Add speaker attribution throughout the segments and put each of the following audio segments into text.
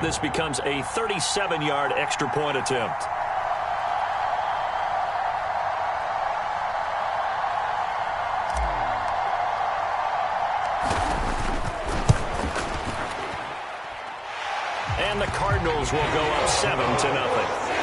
Speaker 1: This becomes a 37-yard extra point attempt. And the Cardinals will go up 7-0.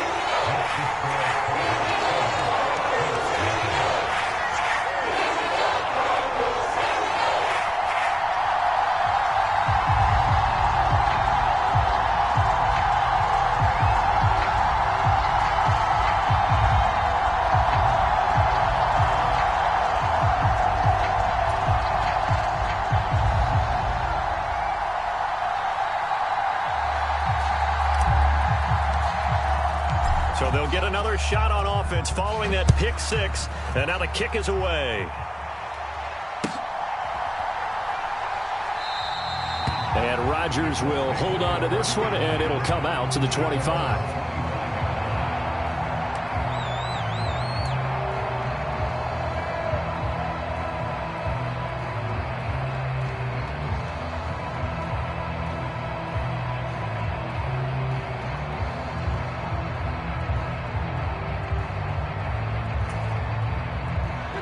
Speaker 1: So they'll get another shot on offense following that pick six. And now the kick is away. And Rodgers will hold on to this one, and it'll come out to the 25.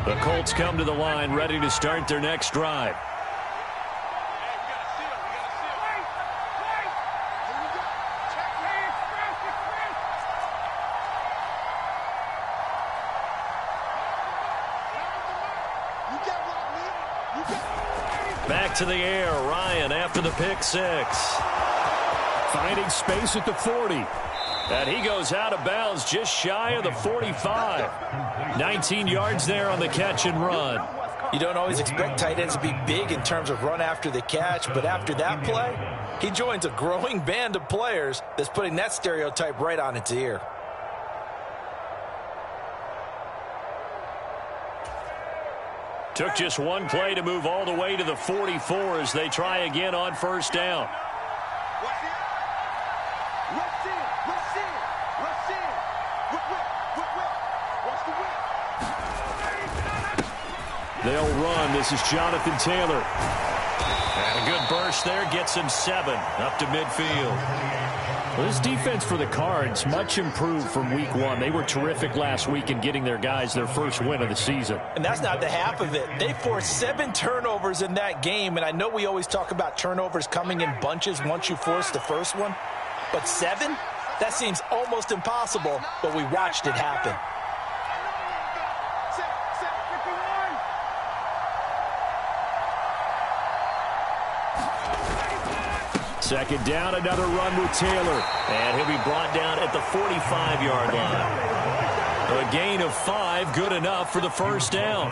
Speaker 1: The Colts come to the line, ready to start their next drive. Back to the air, Ryan after the pick six. Finding space at the 40. And he goes out of bounds just shy of the 45. 19 yards there on the catch and run.
Speaker 2: You don't always expect tight ends to be big in terms of run after the catch, but after that play, he joins a growing band of players that's putting that stereotype right on its ear.
Speaker 1: Took just one play to move all the way to the 44 as they try again on first down. They'll run. This is Jonathan Taylor. And a good burst there gets him 7 up to midfield.
Speaker 3: Well, this defense for the Cards much improved from week one. They were terrific last week in getting their guys their first win of the season.
Speaker 2: And that's not the half of it. They forced 7 turnovers in that game, and I know we always talk about turnovers coming in bunches once you force the first one, but 7? That seems almost impossible, but we watched it happen.
Speaker 1: Second down, another run with Taylor. And he'll be brought down at the 45-yard line. A gain of 5, good enough for the first down.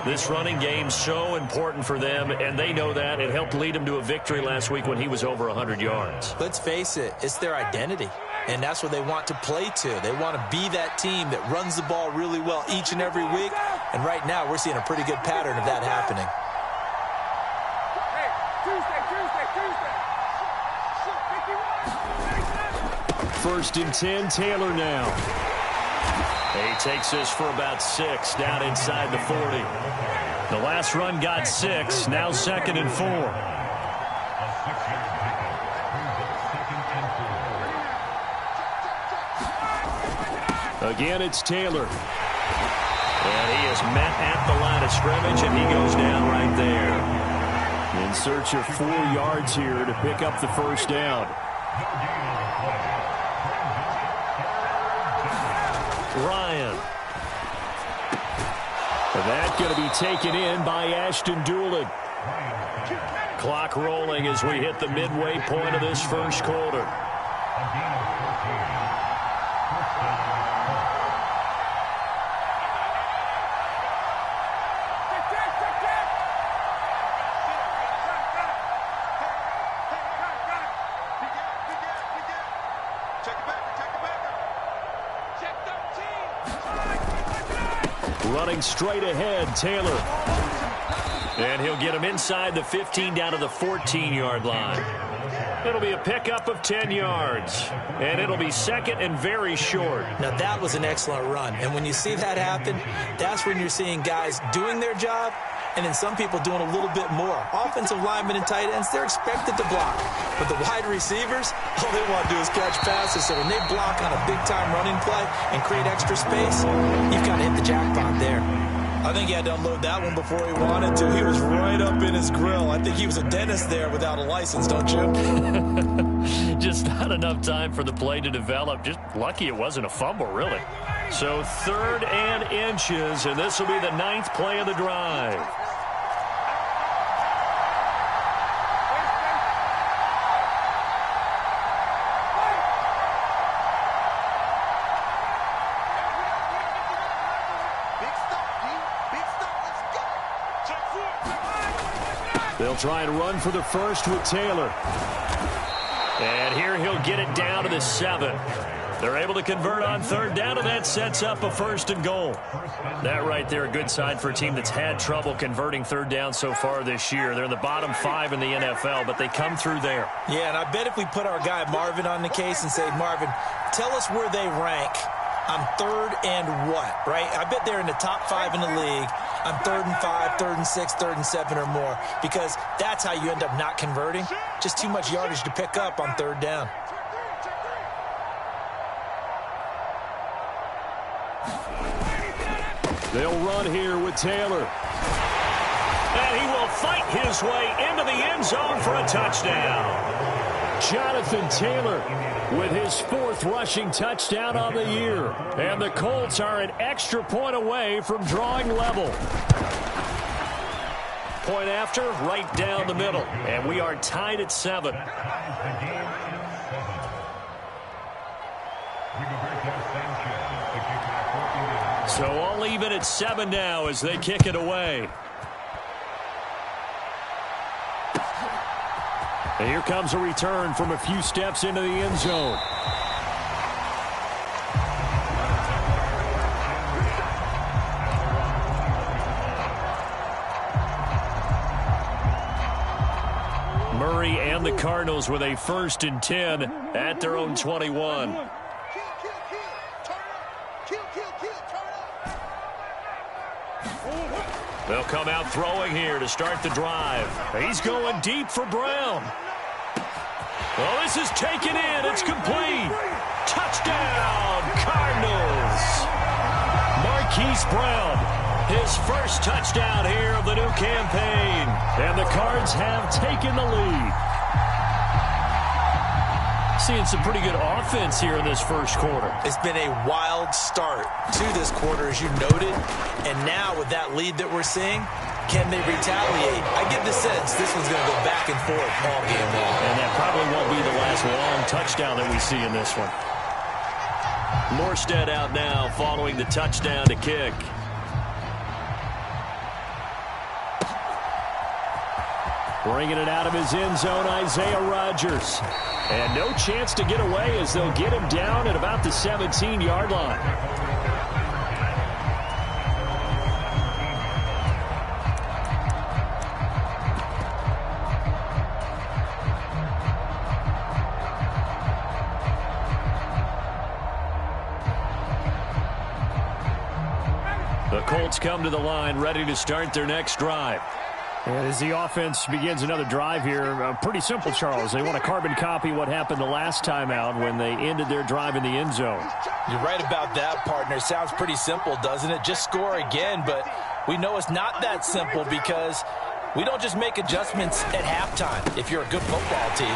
Speaker 1: This running game's so important for them, and they know that. It helped lead them to a victory last week when he was over 100 yards.
Speaker 2: Let's face it, it's their identity, and that's what they want to play to. They want to be that team that runs the ball really well each and every week, and right now we're seeing a pretty good pattern of that happening.
Speaker 1: First and 10, Taylor now. He takes this for about 6 down inside the 40. The last run got 6, now 2nd and 4. Again, it's Taylor. And he is met at the line of scrimmage, and he goes down right there. In search of 4 yards here to pick up the first down. Ryan. That going to be taken in by Ashton Dulin. Clock rolling as we hit the midway point of this first quarter. Running straight ahead, Taylor. And he'll get him inside the 15 down to the 14-yard line. It'll be a pickup of 10 yards. And it'll be 2nd and very short.
Speaker 2: Now that was an excellent run. And when you see that happen, that's when you're seeing guys doing their job and then some people doing a little bit more. Offensive linemen and tight ends, they're expected to block. But the wide receivers, all they want to do is catch passes. So when they block on a big-time running play and create extra space, you've got to hit the jackpot there. I think he had to unload that one before he wanted to. He was right up in his grill. I think he was a dentist there without a license, don't you?
Speaker 3: Just not enough time for the play to develop. Just lucky it wasn't a fumble, really.
Speaker 1: So 3rd and inches, and this will be the 9th play of the drive. They'll try and run for the first with Taylor. And here he'll get it down to the 7. They're able to convert on 3rd down, and that sets up a 1st and goal. That right there, a good sign for a team that's had trouble converting 3rd down so far this year. They're in the bottom 5 in the NFL, but they come through there.
Speaker 2: Yeah, and I bet if we put our guy Marvin on the case and say, Marvin, tell us where they rank on 3rd and what, right? I bet they're in the top 5 in the league on 3rd and 5, 3rd and 6, 3rd and 7 or more, because that's how you end up not converting. Just too much yardage to pick up on 3rd down.
Speaker 1: They'll run here with Taylor. And he will fight his way into the end zone for a touchdown. Jonathan Taylor with his 4th rushing touchdown on the year. And the Colts are an extra point away from drawing level. Point after, right down the middle. And we are tied at 7. So all even at 7 now as they kick it away. And here comes a return from a few steps into the end zone. Murray and the Cardinals with a 1st and 10 at their own 21. They'll come out throwing here to start the drive. He's going deep for Brown. Well, this is taken in. It's complete. Touchdown, Cardinals. Marquise Brown, his 1st touchdown here of the new campaign. And the Cards have taken the lead. Seeing some pretty good offense here in this 1st quarter.
Speaker 2: It's been a wild start to this quarter, as you noted. And now with that lead that we're seeing, can they retaliate? I get the sense this one's going to go back and forth all game long.
Speaker 1: And that probably won't be the last long touchdown that we see in this one. Morstead out now following the touchdown to kick. Bringing it out of his end zone, Isaiah Rodgers. And no chance to get away as they'll get him down at about the 17-yard line. The Colts come to the line, ready to start their next drive.
Speaker 3: And as the offense begins another drive here, pretty simple, Charles. They want to carbon copy what happened the last time out when they ended their drive in the end zone.
Speaker 2: You're right about that, partner. Sounds pretty simple, doesn't it? Just score again, but we know it's not that simple because we don't just make adjustments at halftime if you're a good football team.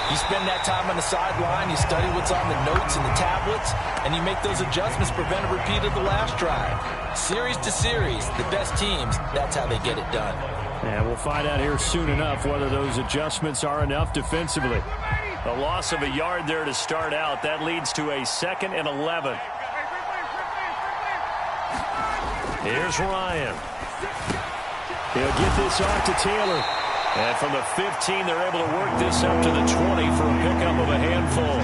Speaker 2: You spend that time on the sideline, you study what's on the notes and the tablets, and you make those adjustments, prevent a repeat of the last drive. Series to series, the best teams, that's how they get it done.
Speaker 3: And we'll find out here soon enough whether those adjustments are enough defensively.
Speaker 1: A loss of a yard there to start out. That leads to a 2nd and 11. Here's Ryan. He'll get this off to Taylor. And from the 15, they're able to work this up to the 20 for a pickup of a handful.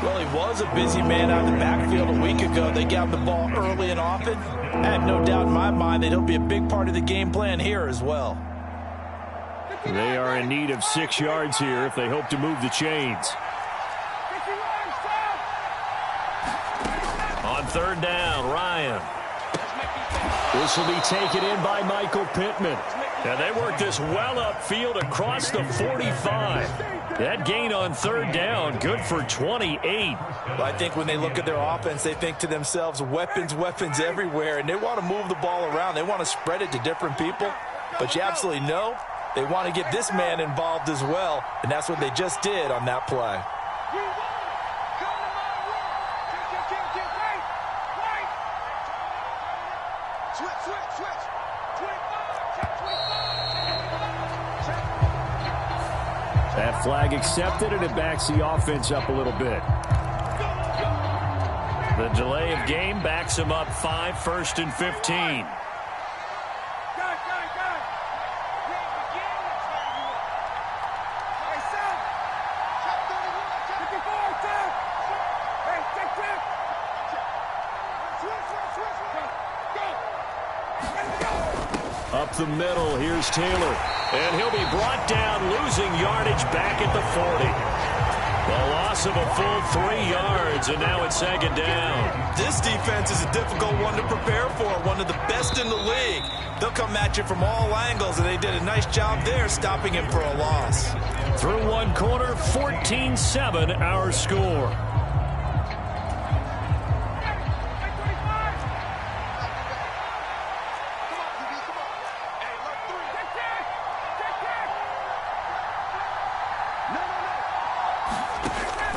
Speaker 2: Well, he was a busy man out of the backfield a week ago. They got the ball early and often. I have no doubt in my mind that he'll be a big part of the game plan here as well.
Speaker 1: They are in need of 6 yards here if they hope to move the chains. On 3rd down, Ryan.
Speaker 3: This will be taken in by Michael Pittman. And they work this well upfield across the 45. That gain on third down, good for 28.
Speaker 2: Well, I think when they look at their offense, they think to themselves, weapons, weapons everywhere, and they want to move the ball around. They want to spread it to different people. But you absolutely know they want to get this man involved as well, and that's what they just did on that play.
Speaker 3: That flag accepted, and it backs the offense up a little bit. The delay of game backs them up 5, 1st and 15. Up the middle, here's Taylor. And he'll be brought down, losing yardage back at the 40. The loss of a full 3 yards, and now it's 2nd down.
Speaker 2: This defense is a difficult one to prepare for, one of the best in the league. They'll come at you from all angles, and they did a nice job there stopping him for a loss.
Speaker 3: Through 1 quarter, 14-7 our score.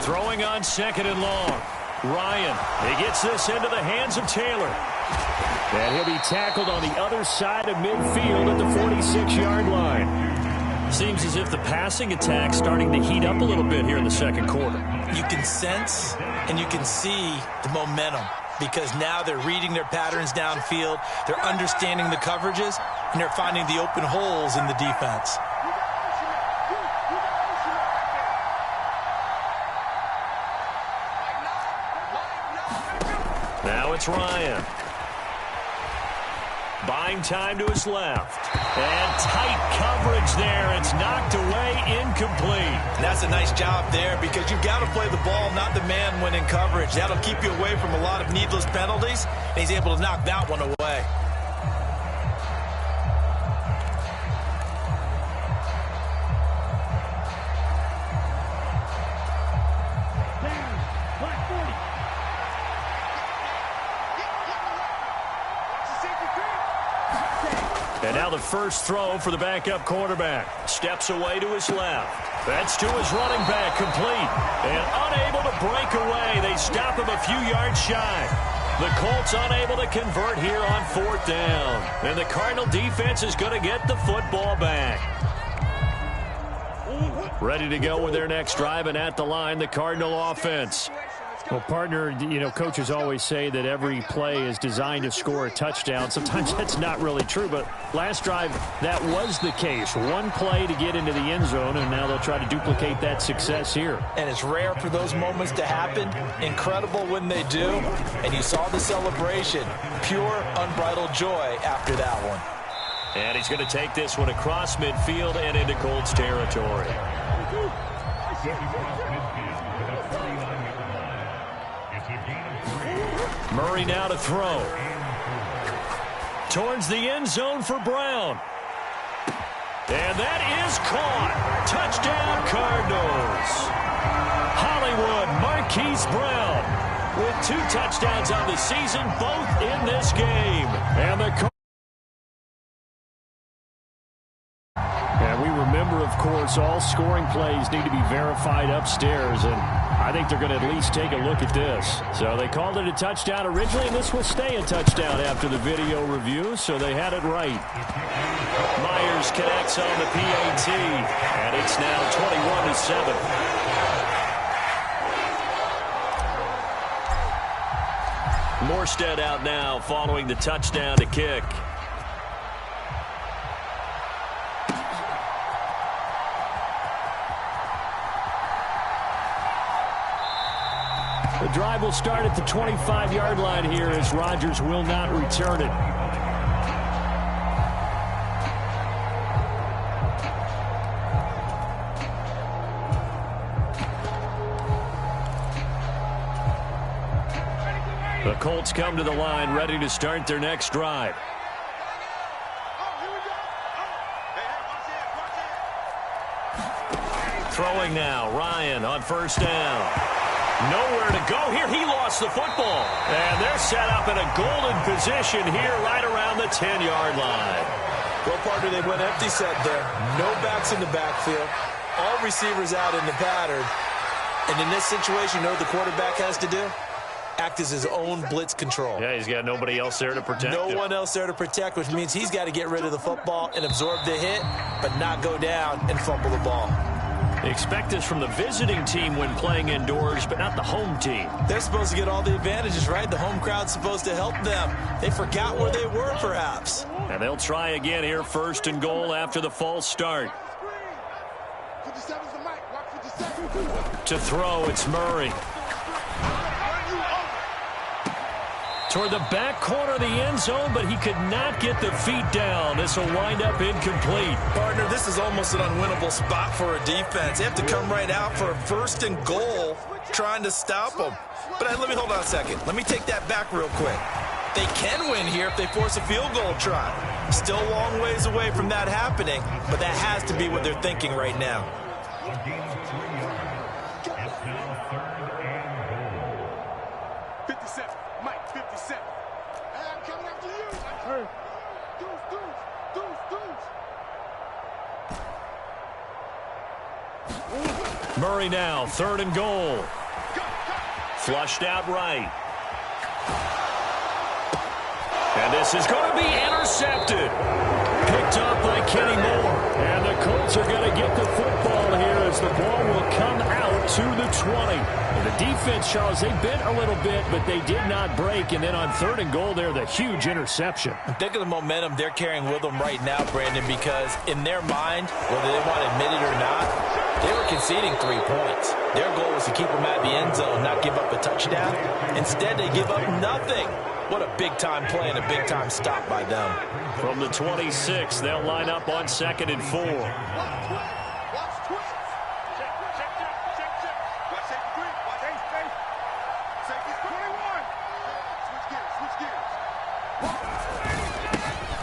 Speaker 3: Throwing on 2nd and long. Ryan, he gets this into the hands of Taylor. And he'll be tackled on the other side of midfield at the 46-yard line. Seems as if the passing attack's starting to heat up a little bit here in the 2nd quarter.
Speaker 2: You can sense and you can see the momentum because now they're reading their patterns downfield, they're understanding the coverages, and they're finding the open holes in the defense.
Speaker 3: Now it's Ryan. Buying time to his left. And tight coverage there. It's knocked away, incomplete.
Speaker 2: That's a nice job there because you've got to play the ball, not the man when in coverage. That'll keep you away from a lot of needless penalties, and he's able to knock that one away.
Speaker 3: And now the first throw for the backup quarterback. Steps away to his left. That's to his running back, complete. And unable to break away. They stop him a few yards shy. The Colts unable to convert here on 4th down. And the Cardinal defense is going to get the football back. Ready to go with their next drive, and at the line, the Cardinal offense. Well, partner, you know, coaches always say that every play is designed to score a touchdown. Sometimes that's not really true, but last drive, that was the case. One play to get into the end zone, and now they'll try to duplicate that success here.
Speaker 2: And it's rare for those moments to happen. Incredible when they do. And you saw the celebration. Pure, unbridled joy after that one.
Speaker 3: And he's going to take this one across midfield and into Colts territory. Murray now to throw. Towards the end zone for Brown. And that is caught. Touchdown, Cardinals. Hollywood Marquise Brown with 2 touchdowns on the season, both in this game. And we remember, of course, all scoring plays need to be verified upstairs, and I think they're going to at least take a look at this. So they called it a touchdown originally, and this will stay a touchdown after the video review, so they had it right. Myers connects on the PAT, and it's now 21-7. Morstead out now following the touchdown to kick. The drive will start at the 25-yard line here as Rodgers will not return it. The Colts come to the line ready to start their next drive.
Speaker 1: Throwing now, Ryan on first down. Nowhere to go here. He lost the football. And they're set up in a golden position here right around the 10-yard line.
Speaker 2: Well, partner, they went empty set there. No backs in the backfield. All receivers out in the pattern. And in this situation, you know what the quarterback has to do? Act as his own blitz control.
Speaker 1: Yeah, he's got nobody else there to protect him.
Speaker 2: No one else there to protect, which means he's got to get rid of the football and absorb the hit, but not go down and fumble the ball.
Speaker 1: Expect this from the visiting team when playing indoors, but not the home team.
Speaker 2: They're supposed to get all the advantages, right? The home crowd's supposed to help them. They forgot where they were, perhaps.
Speaker 1: And they'll try again here, first and goal after the false start. To throw, it's Murray. Toward the back corner of the end zone, but he could not get the feet down. This will wind up incomplete.
Speaker 2: Partner, this is almost an unwinnable spot for a defense. They have to come right out for a first and goal trying to stop them. But let me hold on a second. Let me take that back real quick. They can win here if they force a field goal try. Still a long ways away from that happening, but that has to be what they're thinking right now.
Speaker 1: Murray now, third and goal. Flushed out right. And this is going to be intercepted. Picked up by Kenny Moore. And the Colts are going to get the football here as the ball will come out to the 20. And the defense, Charles, they bent a little bit, but they did not break. And then on third and goal there, the huge interception.
Speaker 2: Think of the momentum they're carrying with them right now, Brandon, because in their mind, whether they want to admit it or not, they were conceding 3 points. Their goal was to keep them at the end zone, not give up a touchdown. Instead, they give up nothing. What a big-time play and a big-time stop by them.
Speaker 1: From the 26, they'll line up on 2nd and 4.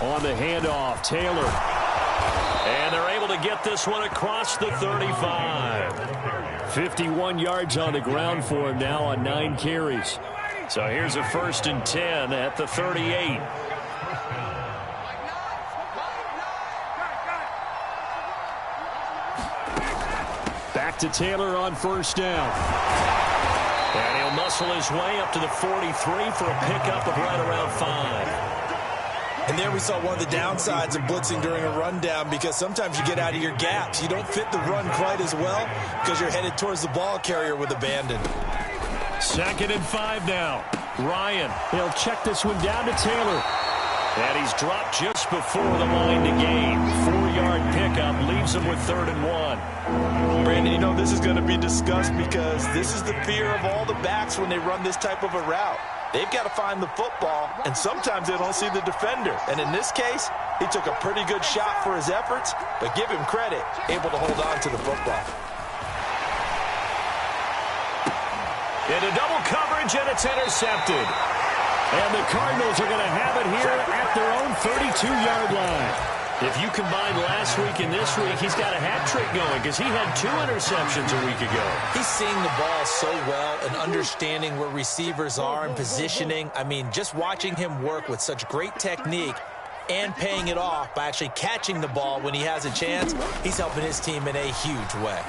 Speaker 1: On the handoff, Taylor. And they're able to get this one across the 35. 51 yards on the ground for him now on 9 carries. So here's a 1st and 10 at the 38. Back to Taylor on first down. And he'll muscle his way up to the 43 for a pickup of right around 5.
Speaker 2: And there we saw one of the downsides of blitzing during a rundown, because sometimes you get out of your gaps. You don't fit the run quite as well because you're headed towards the ball carrier with abandon.
Speaker 1: 2nd and 5 now. Ryan, he'll check this one down to Taylor. And he's dropped just before the line to gain. 4-yard pickup leaves him with 3rd and 1.
Speaker 2: Brandon, you know this is going to be discussed because this is the fear of all the backs when they run this type of a route. They've got to find the football, and sometimes they don't see the defender. And in this case, he took a pretty good shot for his efforts, but give him credit, able to hold on to the football.
Speaker 1: Into double coverage, and it's intercepted. And the Cardinals are going to have it here at their own 32-yard line. If you combine last week and this week, he's got a hat trick going because he had 2 interceptions a week ago.
Speaker 2: He's seeing the ball so well and understanding where receivers are and positioning. I mean, just watching him work with such great technique and paying it off by actually catching the ball when he has a chance, he's helping his team in a huge way.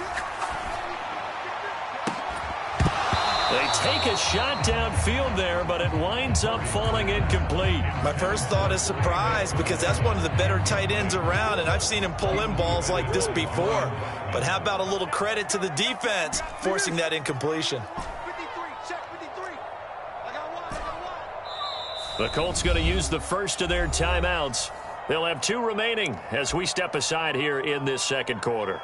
Speaker 1: They take a shot downfield there, but it winds up falling incomplete.
Speaker 2: My first thought is surprise, because that's one of the better tight ends around, and I've seen him pull in balls like this before. But how about a little credit to the defense forcing that incompletion?
Speaker 1: The Colts going to use the first of their timeouts. They'll have 2 remaining as we step aside here in this second quarter.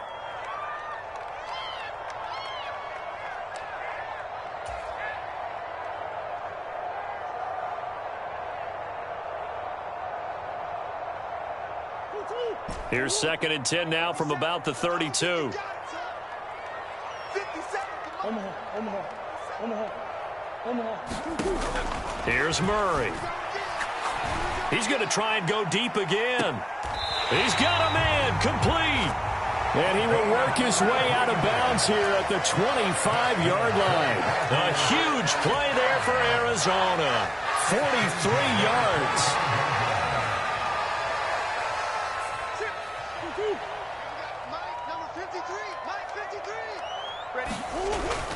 Speaker 1: Here's 2nd and 10 now from about the 32. Here's Murray. He's going to try and go deep again. He's got a man complete.
Speaker 3: And he will work his way out of bounds here at the 25-yard line. A huge play there for Arizona. 43 yards.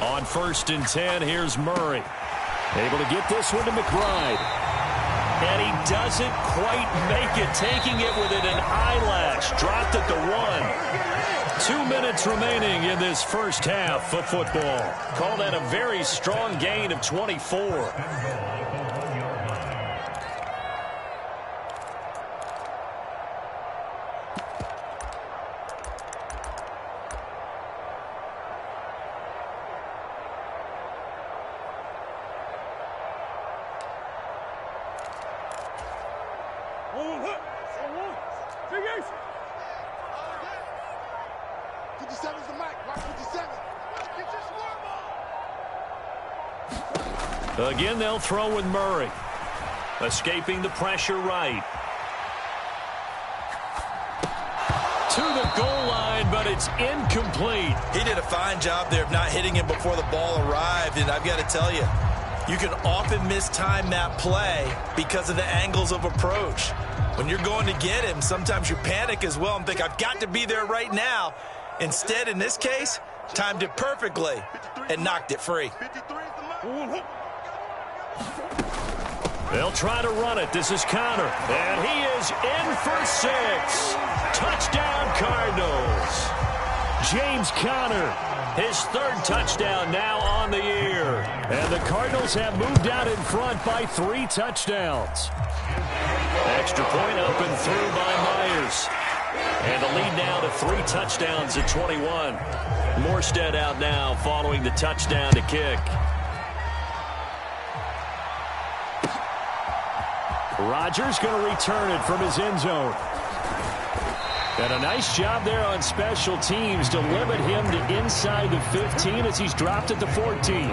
Speaker 3: On 1st and 10, here's Murray. Able to get this one to McBride. And he doesn't quite make it, taking it within an eyelash. Dropped at the 1. 2 minutes remaining in this first half of football. Call that a very strong gain of 24. Again, they'll throw with Murray. Escaping the pressure right. To the goal line, but it's incomplete.
Speaker 2: He did a fine job there of not hitting him before the ball arrived, and I've got to tell you, you can often mistime that play because of the angles of approach. When you're going to get him, sometimes you panic as well and think, I've got to be there right now. Instead, in this case, timed it perfectly and knocked it free.
Speaker 3: They'll try to run it. This is Conner. And he is in for 6. Touchdown, Cardinals. James Conner, his 3rd touchdown now on the year. And the Cardinals have moved out in front by 3 touchdowns. Extra point up and through by Myers. And the lead now to 3 touchdowns at 21. Morstead out now following the touchdown to kick. Rodgers going to return it from his end zone. And a nice job there on special teams to limit him to inside the 15 as he's dropped at the 14.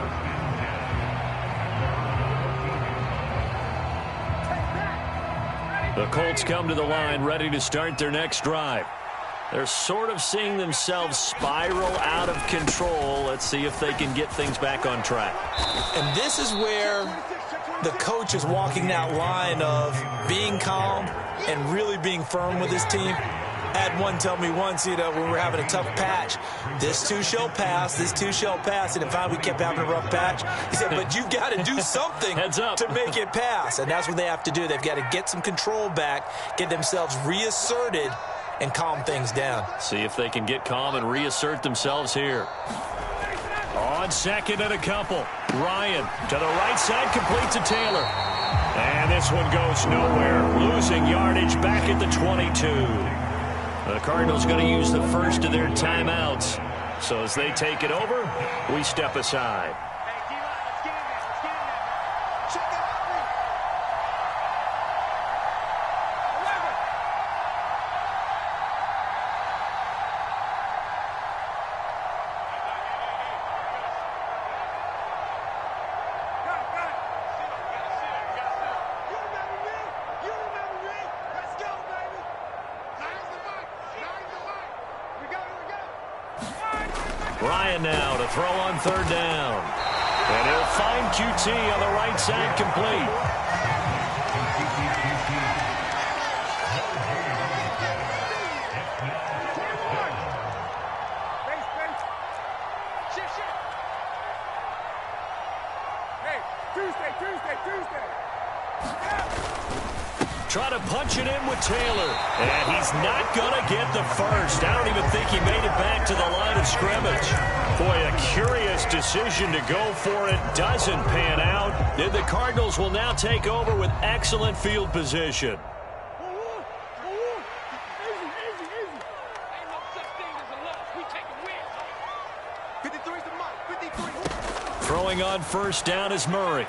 Speaker 3: The Colts come to the line ready to start their next drive. They're sort of seeing themselves spiral out of control. Let's see if they can get things back on track.
Speaker 2: And this is where the coach is walking that line of being calm and really being firm with his team. I had one tell me once, when we were having a tough patch, this too shall pass, this too shall pass. And finally we kept having a rough patch. He said, but you've got to do something to make it pass. And that's what they have to do. They've got to get some control back, get themselves reasserted, and calm things down.
Speaker 3: See if they can get calm and reassert themselves here. On 2nd and a couple. Ryan to the right side, complete to Taylor. And this one goes nowhere. Losing yardage back at the 22. The Cardinals going to use the first of their timeouts. So as they take it over, we step aside. Ryan now to throw on 3rd down. And he'll find QT on the right side, complete. Try to punch it in with Taylor. And he's not going to get the first. I don't even think he made it back to the line of scrimmage. Boy, a curious decision to go for it. Doesn't pan out. And the Cardinals will now take over with excellent field position. Throwing on 1st down is Murray.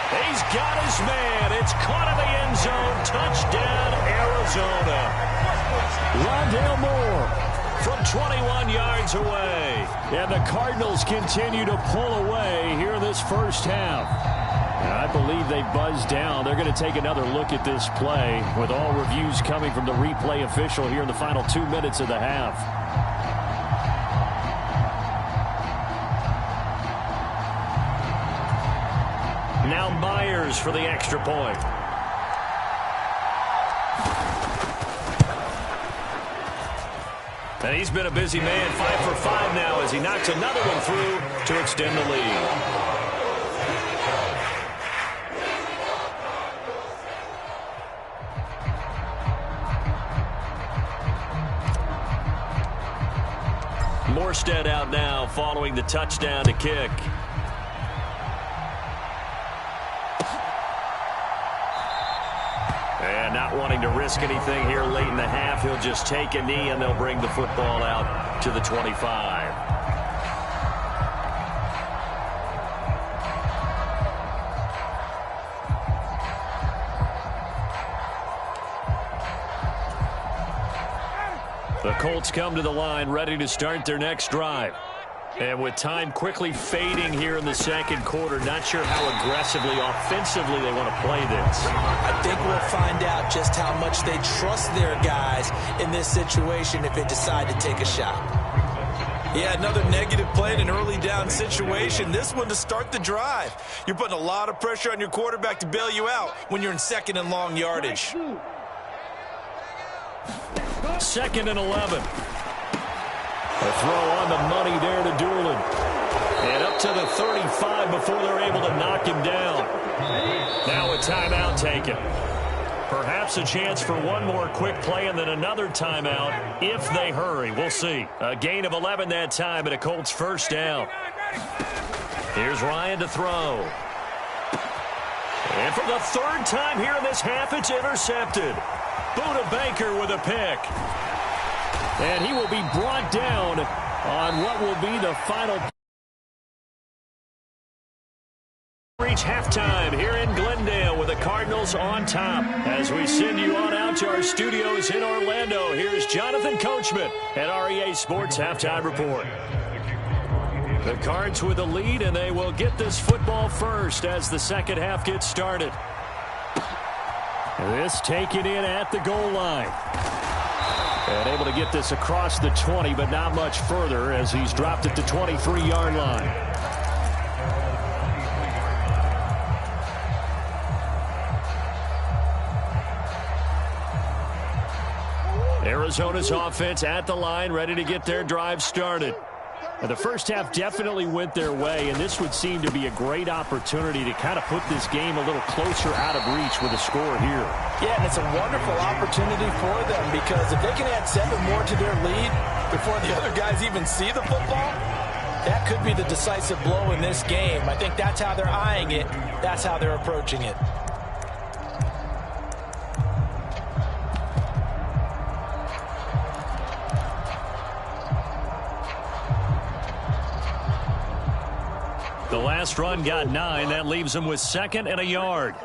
Speaker 3: He's got his man. It's caught in the end zone. Touchdown, Arizona. Rondale Moore from 21 yards away. And the Cardinals continue to pull away here in this first half. I believe they buzzed down. They're going to take another look at this play with all reviews coming from the replay official here in the final 2 minutes of the half. Now Myers for the extra point. And he's been a busy man, 5 for 5 now as he knocks another one through to extend the lead. Morstead out now following the touchdown to kick. And not wanting to risk anything here late in the half, he'll just take a knee and they'll bring the football out to the 25. The Colts come to the line ready to start their next drive. And with time quickly fading here in the second quarter, not sure how aggressively, offensively they want to play this.
Speaker 2: I think we'll find out just how much they trust their guys in this situation if they decide to take a shot. Yeah, another negative play in an early down situation. This one to start the drive. You're putting a lot of pressure on your quarterback to bail you out when you're in second and long yardage.
Speaker 3: 2nd and 11. A throw on the money there to Doolin. And up to the 35 before they're able to knock him down. Now a timeout taken. Perhaps a chance for one more quick play and then another timeout if they hurry. We'll see. A gain of 11 that time and a Colts first down. Here's Ryan to throw. And for the 3rd time here in this half, it's intercepted. Buda Baker with a pick. And he will be brought down on what will be the final. Reach halftime here in Glendale with the Cardinals on top. As we send you on out to our studios in Orlando, here's Jonathan Coachman at REA Sports Halftime Report. The Cards with the lead, and they will get this football first as the second half gets started. This taken in at the goal line. And able to get this across the 20, but not much further as he's dropped it to 23-yard line. Arizona's offense at the line, ready to get their drive started. And the first half definitely went their way, and this would seem to be a great opportunity to kind of put this game a little closer out of reach with a score here. Yeah, and it's a wonderful opportunity for them because if they can add 7 more to their lead before the other guys even see the football, that could be the decisive blow in this game. I think that's how they're eyeing it. That's how they're approaching it. The last run got 9. That leaves him with 2nd and a yard.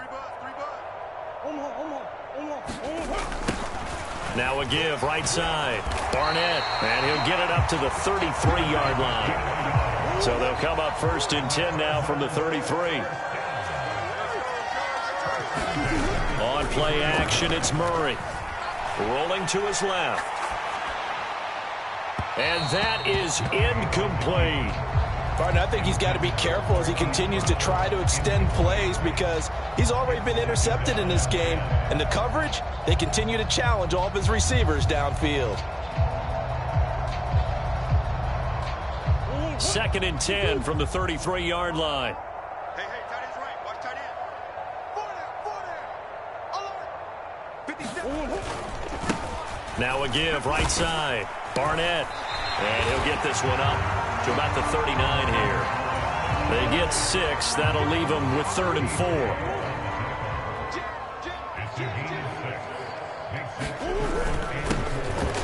Speaker 3: Now a give right side. Barnett. And he'll get it up to the 33-yard line. So they'll come up 1st and 10 now from the 33. On play action, it's Murray. Rolling to his left. And that is incomplete. Barton, I think he's got to be careful as he continues to try to extend plays because he's already been intercepted in this game. And the coverage, they continue to challenge all of his receivers downfield. 2nd and 10 from the 33-yard line.
Speaker 4: Hey, tight end's right. Watch tight end.
Speaker 3: Now a give right side. Barnett. And he'll get this one up to about the 39 here. They get 6. That'll leave them with 3rd and 4.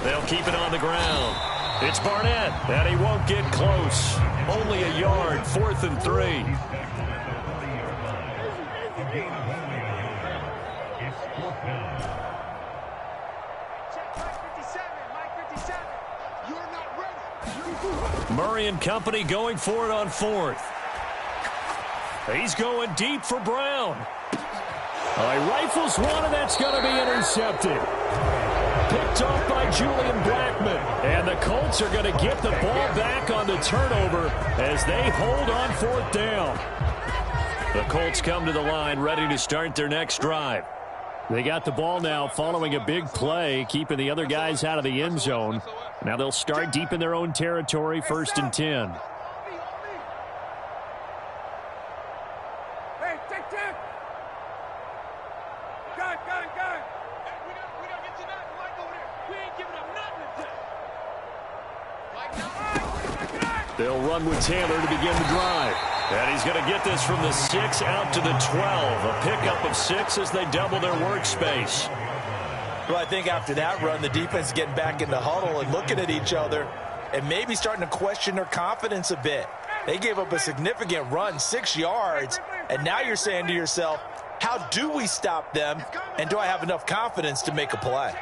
Speaker 3: They'll keep it on the ground. It's Barnett, and he won't get close. Only a yard, 4th and 3. Murray and company going for it on 4th. He's going deep for Brown. He rifles one, and that's going to be intercepted. Picked off by Julian Blackmon. And the Colts are going to get the ball back on the turnover as they hold on fourth down. The Colts come to the line ready to start their next drive. They got the ball now following a big play, keeping the other guys out of the end zone. Now they'll start deep in their own territory, 1st and 10. They'll run with Taylor to begin the drive. And he's going to get this from the 6 out to the 12. A pickup of 6 as they double their workspace.
Speaker 2: Well, I think after that run, the defense is getting back in the huddle and looking at each other and maybe starting to question their confidence a bit. They gave up a significant run, 6 yards, and now you're saying to yourself, how do we stop them, and do I have enough confidence to make a play?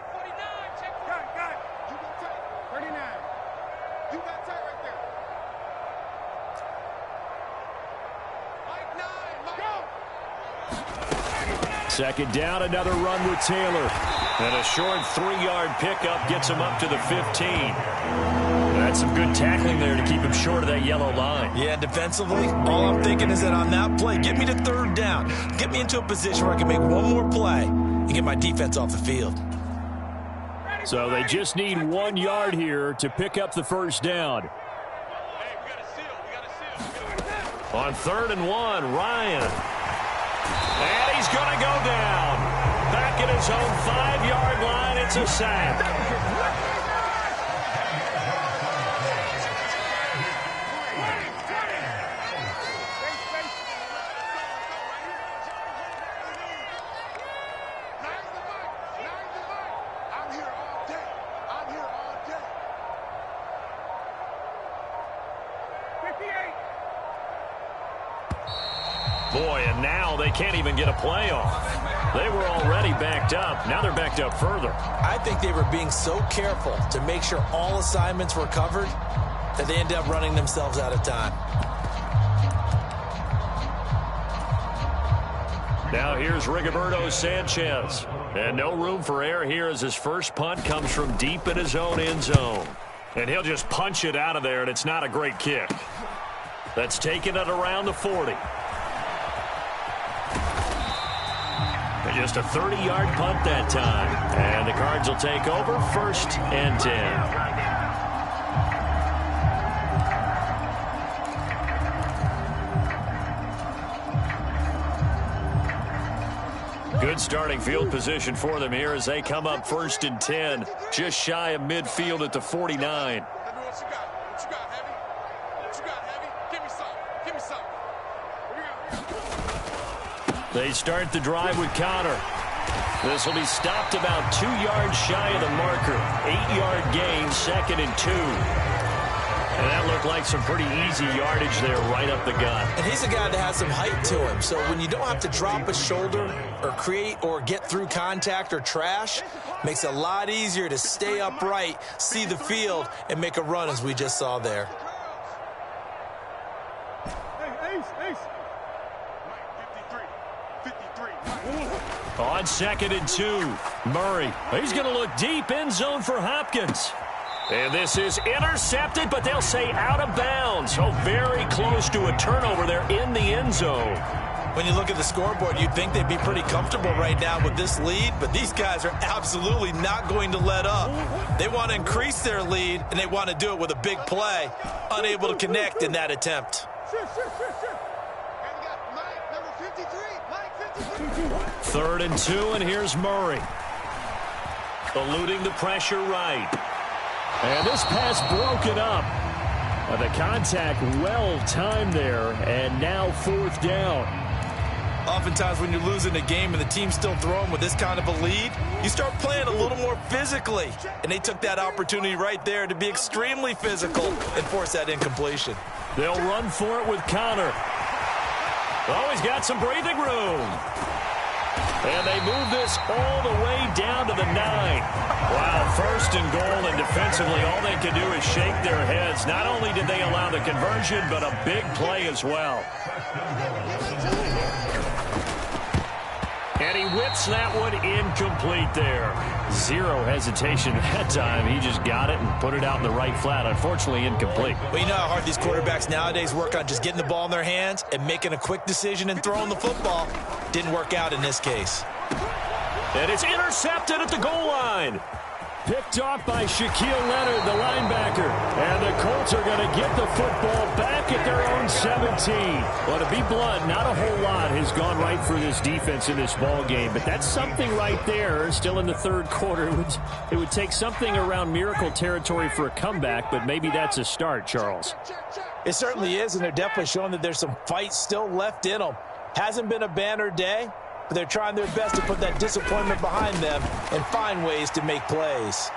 Speaker 3: Second down, another run with Taylor. And a short 3-yard pickup gets him up to the 15. That's some good tackling there to keep him short of that yellow line.
Speaker 2: Yeah, defensively, all I'm thinking is that on that play, get me to 3rd down. Get me into a position where I can make one more play and get my defense off the field.
Speaker 3: So they just need 1 yard here to pick up the 1st down. On 3rd and 1, Ryan. And he's going to go down. Back at his own 5-yard line, it's a sack. Boy, and now they can't even get a play off. They were already backed up. Now they're backed up further.
Speaker 2: I think they were being so careful to make sure all assignments were covered that they ended up running themselves out of time.
Speaker 3: Now here's Rigoberto Sanchez. And no room for error here as his first punt comes from deep in his own end zone. And he'll just punch it out of there, and it's not a great kick. That's taken it around the 40. Just a 30-yard punt that time. And the Cards will take over, 1st and 10. Good starting field position for them here as they come up 1st and 10. Just shy of midfield at the 49. They start the drive with Connor. This will be stopped about 2 yards shy of the marker. 8-yard gain, 2nd and 2. And that looked like some pretty easy yardage there right up the gut.
Speaker 2: And he's a guy that has some height to him. So when you don't have to drop a shoulder or create or get through contact or trash, makes it a lot easier to stay upright, see the field, and make a run as we just saw there.
Speaker 3: On 2nd and 2, Murray. He's going to look deep, end zone for Hopkins. And this is intercepted, but they'll say out of bounds. So very close to a turnover there in the end zone.
Speaker 2: When you look at the scoreboard, you'd think they'd be pretty comfortable right now with this lead, but these guys are absolutely not going to let up. They want to increase their lead, and they want to do it with a big play. Unable to connect in that attempt.
Speaker 3: Third and 2, and here's Murray. Eluding the pressure right. And this pass broken up. The contact well timed there, and now 4th down.
Speaker 2: Oftentimes when you're losing a game and the team's still throwing with this kind of a lead, you start playing a little more physically. And they took that opportunity right there to be extremely physical and force that incompletion.
Speaker 3: They'll run for it with Connor. Oh, he's got some breathing room.
Speaker 1: And they move this all the way down to the 9. Wow, first and goal, and defensively all they can do is shake their heads. Not only did they allow the conversion, but a big play as well. And he whips that one incomplete there. Zero hesitation that time. He just got it and put it out in the right flat. Unfortunately, incomplete.
Speaker 2: Well, you know how hard these quarterbacks nowadays work on just getting the ball in their hands and making a quick decision and throwing the football. Didn't work out in this case.
Speaker 1: And it's intercepted at the goal line. Picked off by Shaquille Leonard, the linebacker. And the Colts are going to get the football back at their own 17. Well, to be blunt, not a whole lot has gone right for this defense in this ball game. But that's something right there, still in the third quarter. It would take something around miracle territory for a comeback, but maybe that's a start, Charles.
Speaker 2: It certainly is, and they're definitely showing that there's some fight still left in them. Hasn't been a banner day, but they're trying their best to put that disappointment behind them and find ways to make plays.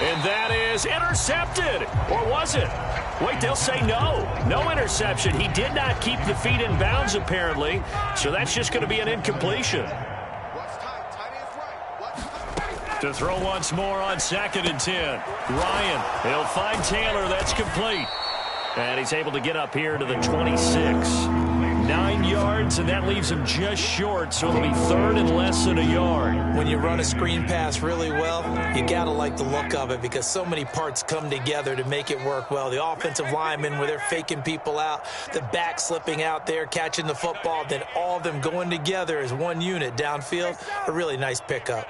Speaker 1: And that is intercepted. Or was it? Wait, they'll say no. No interception. He did not keep the feet in bounds, apparently. So that's just going to be an incompletion. To throw once more on 2nd and 10. Ryan, he'll find Taylor. That's complete. And he's able to get up here to the 26. 9 yards, and that leaves him just short, so it'll be 3rd and less than a yard.
Speaker 2: When you run a screen pass really well, you got to like the look of it because so many parts come together to make it work well. The offensive linemen, where they're faking people out, the back slipping out there, catching the football, then all of them going together as one unit downfield. A really nice pickup.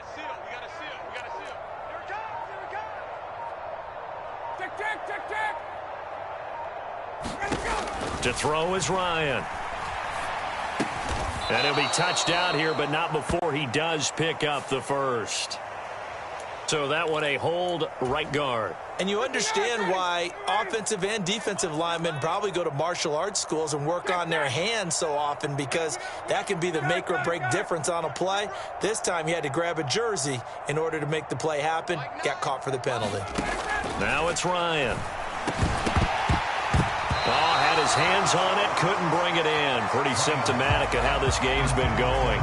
Speaker 1: To throw is Ryan. And he'll be touched down here, but not before he does pick up the first. So that one a hold right guard.
Speaker 2: And you understand why offensive and defensive linemen probably go to martial arts schools and work on their hands so often, because that can be the make or break difference on a play. This time he had to grab a jersey in order to make the play happen. Got caught for the penalty.
Speaker 1: Now it's Ryan. Oh, had his hands on it, couldn't bring it in. Pretty symptomatic of how this game's been going.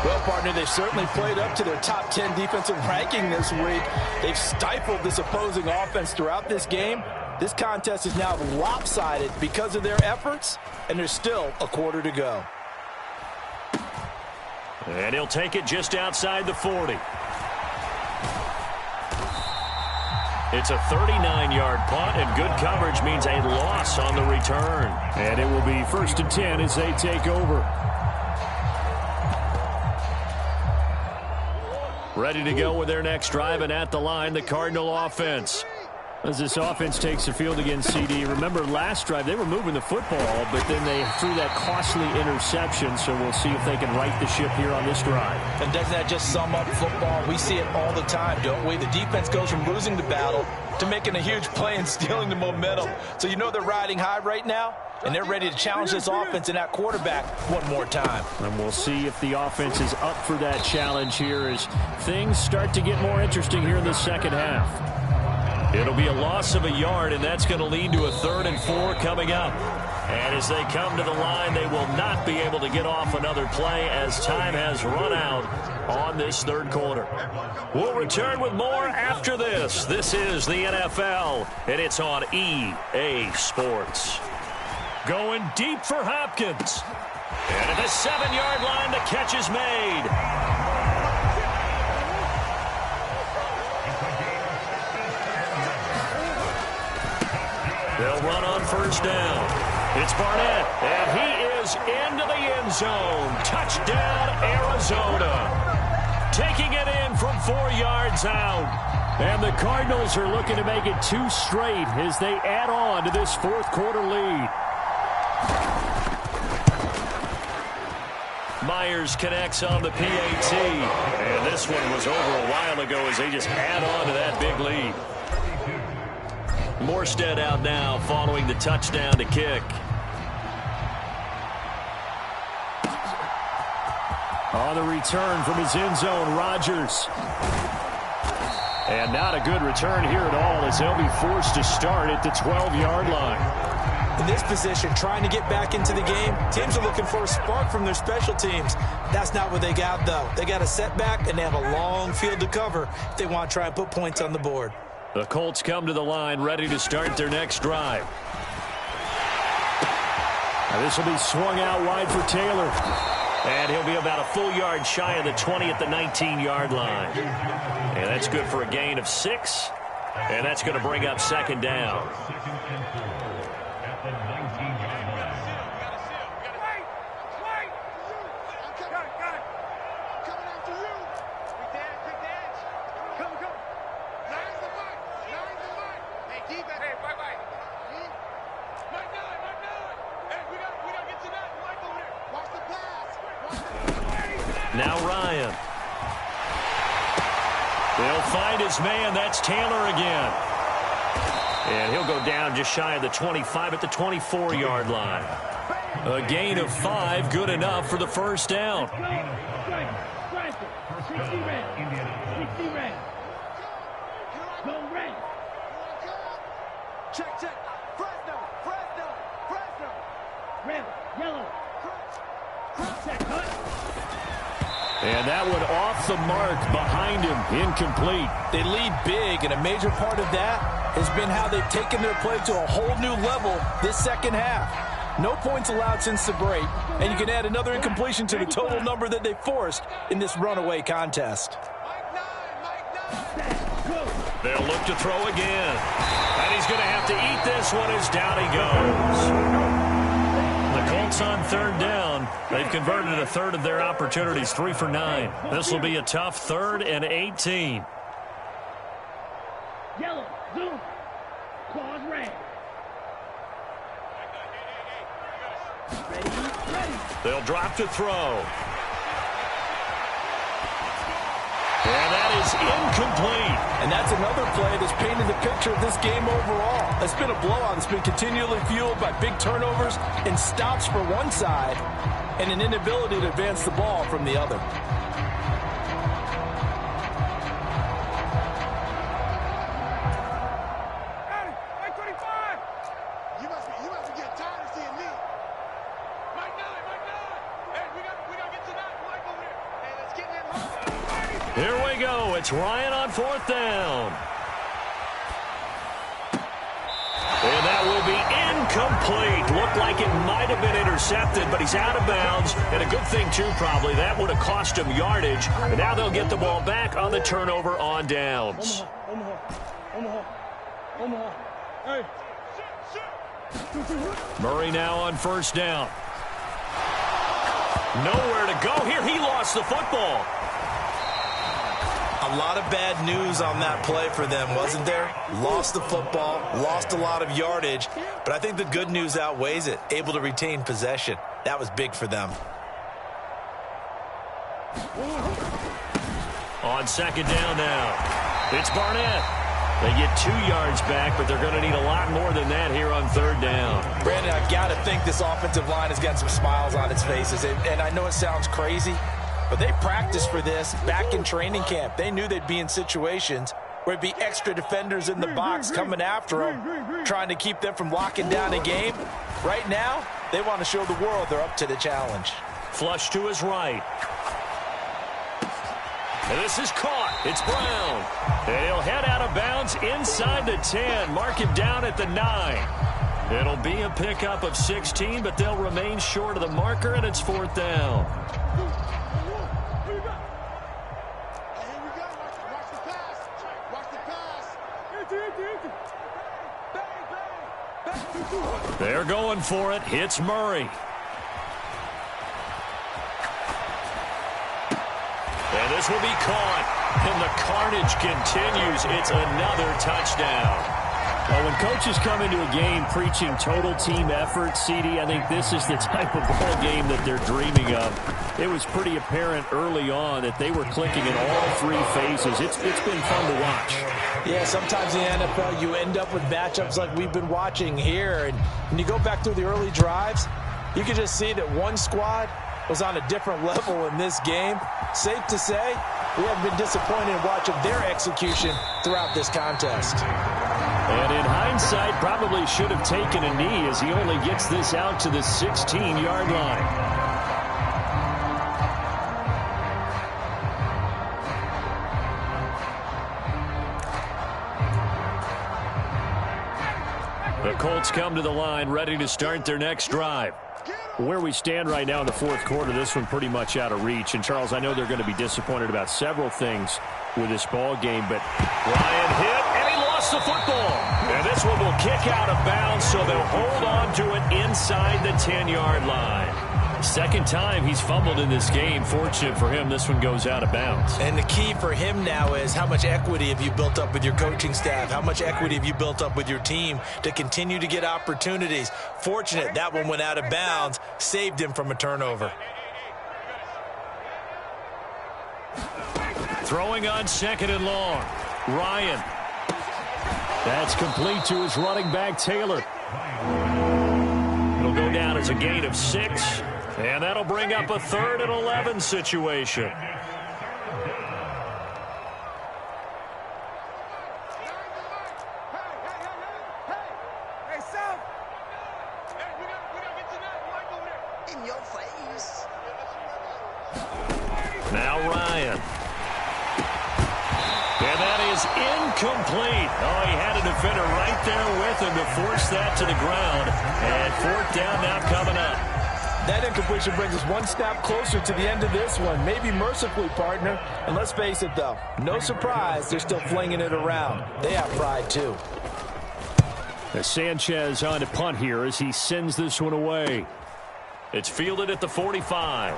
Speaker 2: Well, partner, they've certainly played up to their top 10 defensive ranking this week. They've stifled this opposing offense throughout this game. This contest is now lopsided because of their efforts, and there's still a quarter to go.
Speaker 1: And he'll take it just outside the 40. It's a 39-yard punt, and good coverage means a loss on the return. And it will be 1st and 10 as they take over. Ready to go with their next drive, and at the line, the Cardinal offense. As this offense takes the field against CD. Remember, last drive, they were moving the football, but then they threw that costly interception, so we'll see if they can right the ship here on this drive.
Speaker 2: And doesn't that just sum up football? We see it all the time, don't we? The defense goes from losing the battle to making a huge play and stealing the momentum. So you know they're riding high right now, and they're ready to challenge this offense and that quarterback one more time.
Speaker 1: And we'll see if the offense is up for that challenge here as things start to get more interesting here in the second half. It'll be a loss of a yard, and that's going to lead to a 3rd and 4 coming up. And as they come to the line, they will not be able to get off another play as time has run out on this third quarter. We'll return with more after this. This is the NFL, and it's on EA Sports. Going deep for Hopkins. And at the 7-yard line, the catch is made. They'll run on 1st down. It's Barnett, and he is into the end zone. Touchdown, Arizona. Taking it in from 4 yards out. And the Cardinals are looking to make it 2 straight as they add on to this 4th quarter lead. Myers connects on the PAT. And this one was over a while ago as they just add on to that big lead. Morstead out now following the touchdown to kick. On the return from his end zone, Rodgers. And not a good return here at all as they'll be forced to start at the 12-yard line.
Speaker 2: In this position, trying to get back into the game, teams are looking for a spark from their special teams. That's not what they got, though. They got a setback, and they have a long field to cover if they want to try and put points on the board.
Speaker 1: The Colts come to the line, ready to start their next drive. Now this will be swung out wide for Taylor. And he'll be about a full yard shy of the 20 at the 19-yard line. And that's good for a gain of 6. And that's going to bring up second down. Now Ryan. They'll find his man. That's Taylor again. And he'll go down just shy of the 25 at the 24-yard line. A gain of 5, good enough for the first down.
Speaker 5: Check, check. Fresno, Fresno, Fresno. Red, yellow.
Speaker 1: And that one off the mark behind him, incomplete.
Speaker 2: They lead big, and a major part of that has been how they've taken their play to a whole new level this second half. No points allowed since the break, and you can add another incompletion to the total number that they forced in this runaway contest.
Speaker 1: They'll look to throw again. And he's going to have to eat this one as down he goes. The Colts on third down. They've converted a third of their opportunities, 3 for 9. This will be a tough 3rd and 18.
Speaker 5: Yellow, zoom. Claws red. Ready.
Speaker 1: They'll drop to throw. And that is incomplete.
Speaker 2: And that's another play that's painted the picture of this game overall. It's been a blowout. It's been continually fueled by big turnovers and stops for one side and an inability to advance the ball from the other.
Speaker 1: Here we go. It's Ryan on 4th down. And that will be incomplete. Looked like it might have been intercepted, but he's out of bounds. And a good thing, too, probably. That would have cost him yardage. And now they'll get the ball back on the turnover on downs.
Speaker 5: Omaha. Hey.
Speaker 1: Murray now on 1st down. Nowhere to go here. He lost the football.
Speaker 2: A lot of bad news on that play for them, wasn't there? Lost the football, lost a lot of yardage, but I think the good news outweighs it. Able to retain possession. That was big for them.
Speaker 1: On 2nd down now, it's Barnett. They get 2 yards back, but they're going to need a lot more than that here on 3rd down.
Speaker 2: Brandon, I've got to think this offensive line has got some smiles on its faces, and I know it sounds crazy, but they practiced for this back in training camp. They knew they'd be in situations where it'd be extra defenders in the box coming after them, trying to keep them from locking down a game. Right now, they want to show the world they're up to the challenge.
Speaker 1: Flush to his right. And this is caught. It's Brown. And he'll head out of bounds inside the 10. Mark him down at the 9. It'll be a pickup of 16, but they'll remain short of the marker, and it's 4th down. They're going for it. Hits Murray. And this will be caught. And the carnage continues. It's another touchdown. Well, when coaches come into a game preaching total team effort, CD, I think this is the type of ball game that they're dreaming of. It was pretty apparent early on that they were clicking in all 3 phases. It's been fun to watch.
Speaker 2: Yeah, sometimes in the NFL you end up with matchups like we've been watching here. And when you go back through the early drives, you can just see that one squad was on a different level in this game. Safe to say, we haven't been disappointed in watching their execution throughout this contest.
Speaker 1: And in hindsight, probably should have taken a knee as he only gets this out to the 16-yard line. The Colts come to the line, ready to start their next drive. Where we stand right now in the fourth quarter, this one pretty much out of reach. And, Charles, I know they're going to be disappointed about several things with this ball game, but Ryan hit, and he lost the football. And this one will kick out of bounds, so they'll hold on to it inside the 10-yard line. Second time he's fumbled in this game. Fortunate for him, this one goes out of bounds.
Speaker 2: And the key for him now is how much equity have you built up with your coaching staff? How much equity have you built up with your team to continue to get opportunities? Fortunate that one went out of bounds, saved him from a turnover.
Speaker 1: Throwing on second and long. Ryan. That's complete to his running back, Taylor. It'll go down as a gain of 6. And that'll bring up a 3rd and 11 situation.
Speaker 5: Hey, Sam! Hey, we gotta get to that. Mike over there. In your face.
Speaker 1: Now Ryan. And that is incomplete. Oh, he had a defender right there with him to force that to the ground. And 4th down now coming up.
Speaker 2: That incompletion brings us one step closer to the end of this one. Maybe mercifully, partner. And let's face it, though, no surprise, they're still flinging it around. They have pride, too.
Speaker 1: As Sanchez on to punt here as he sends this one away. It's fielded at the 45.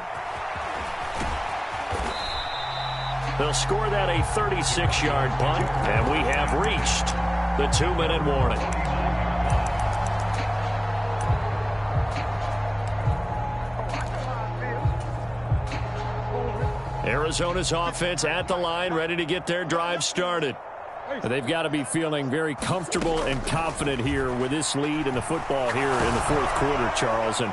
Speaker 1: They'll score that a 36-yard punt, and we have reached the 2-minute warning. Arizona's offense at the line, ready to get their drive started. They've got to be feeling very comfortable and confident here with this lead in the football here in the fourth quarter, Charles. And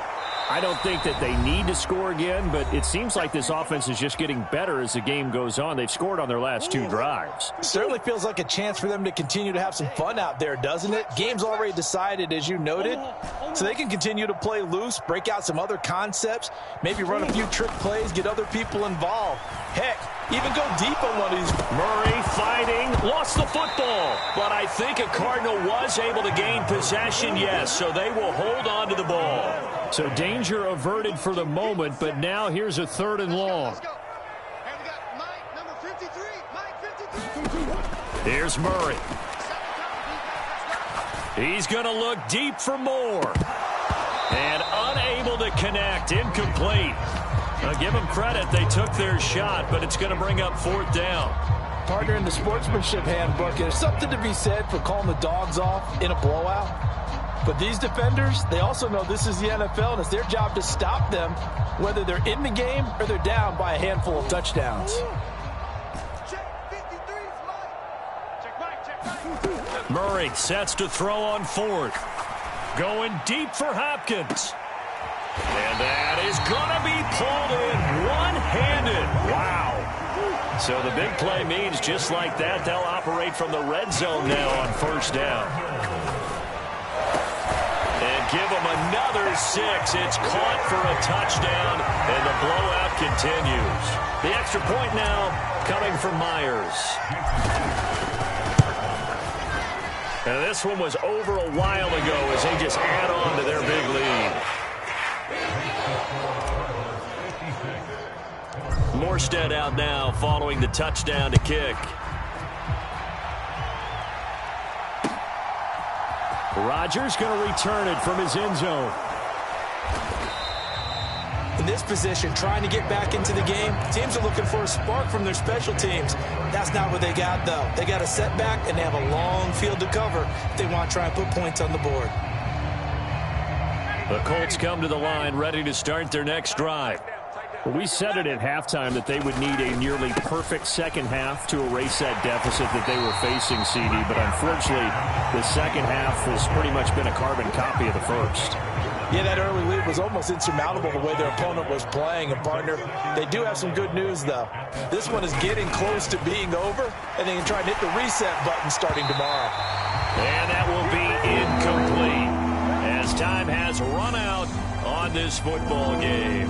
Speaker 1: I don't think that they need to score again, but it seems like this offense is just getting better as the game goes on. They've scored on their last 2 drives.
Speaker 2: Certainly feels like a chance for them to continue to have some fun out there, doesn't it? Game's already decided, as you noted, so they can continue to play loose, break out some other concepts, maybe run a few trick plays, get other people involved. Heck, even go deep on one of these.
Speaker 1: Murray fighting, lost the football, but I think a Cardinal was able to gain possession, yes, so they will hold on to the ball. So danger averted for the moment, but now here's a 3rd and long.
Speaker 5: Hey, we got Mike, number 53. Mike 53.
Speaker 1: Here's Murray. He's going to look deep for more. And unable to connect, incomplete. Now give them credit, they took their shot, but it's going to bring up 4th down.
Speaker 2: Partner, in the sportsmanship handbook, there's something to be said for calling the dogs off in a blowout. But these defenders, they also know this is the NFL, and it's their job to stop them, whether they're in the game or they're down by a handful of touchdowns.
Speaker 5: Check 53, Mike. Check Mike, check Mike.
Speaker 1: Murray sets to throw on 4th. Going deep for Hopkins. And that is going to be pulled in one-handed. Wow. So the big play means just like that, they'll operate from the red zone now on 1st down. And give them another 6. It's caught for a touchdown, and the blowout continues. The extra point now coming from Myers. And this one was over a while ago as they just add on to their big lead. Morstead out now following the touchdown to kick. Rodgers going to return it from his end zone.
Speaker 2: In this position, trying to get back into the game, teams are looking for a spark from their special teams. That's not what they got, though. They got a setback, and they have a long field to cover if they want to try and put points on the board.
Speaker 1: The Colts come to the line, ready to start their next drive. Well, we said it at halftime that they would need a nearly perfect second half to erase that deficit that they were facing, CD. But unfortunately, the second half has pretty much been a carbon copy of the first.
Speaker 2: Yeah, that early lead was almost insurmountable the way their opponent was playing. And, partner, they do have some good news, though. This one is getting close to being over, and they can try and hit the reset button starting tomorrow.
Speaker 1: And that will be incomplete as time has run out on this football game.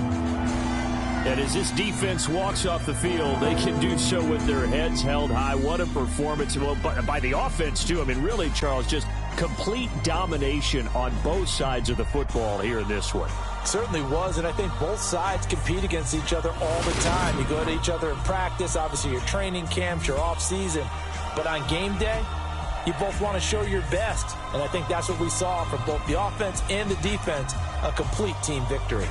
Speaker 3: And as this defense walks off the field, they can do so with their heads held high. What a performance by the offense, too. I mean, really, Charles, just complete domination on both sides of the football here in this one.
Speaker 2: Certainly was, and I think both sides compete against each other all the time. You go to each other in practice, obviously your training camps, your off-season. But on game day, you both want to show your best. And I think that's what we saw from both the offense and the defense, a complete team victory.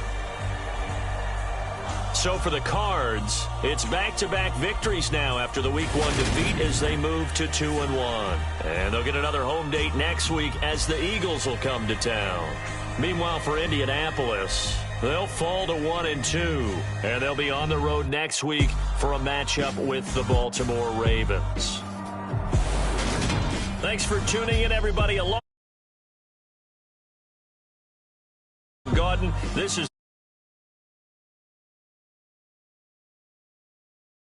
Speaker 1: So for the Cards, it's back-to-back victories now after the Week 1 defeat as they move to 2-1. And they'll get another home date next week as the Eagles will come to town. Meanwhile, for Indianapolis, they'll fall to 1-2, and they'll be on the road next week for a matchup with the Baltimore Ravens. Thanks for tuning in, everybody. Along Garden, this is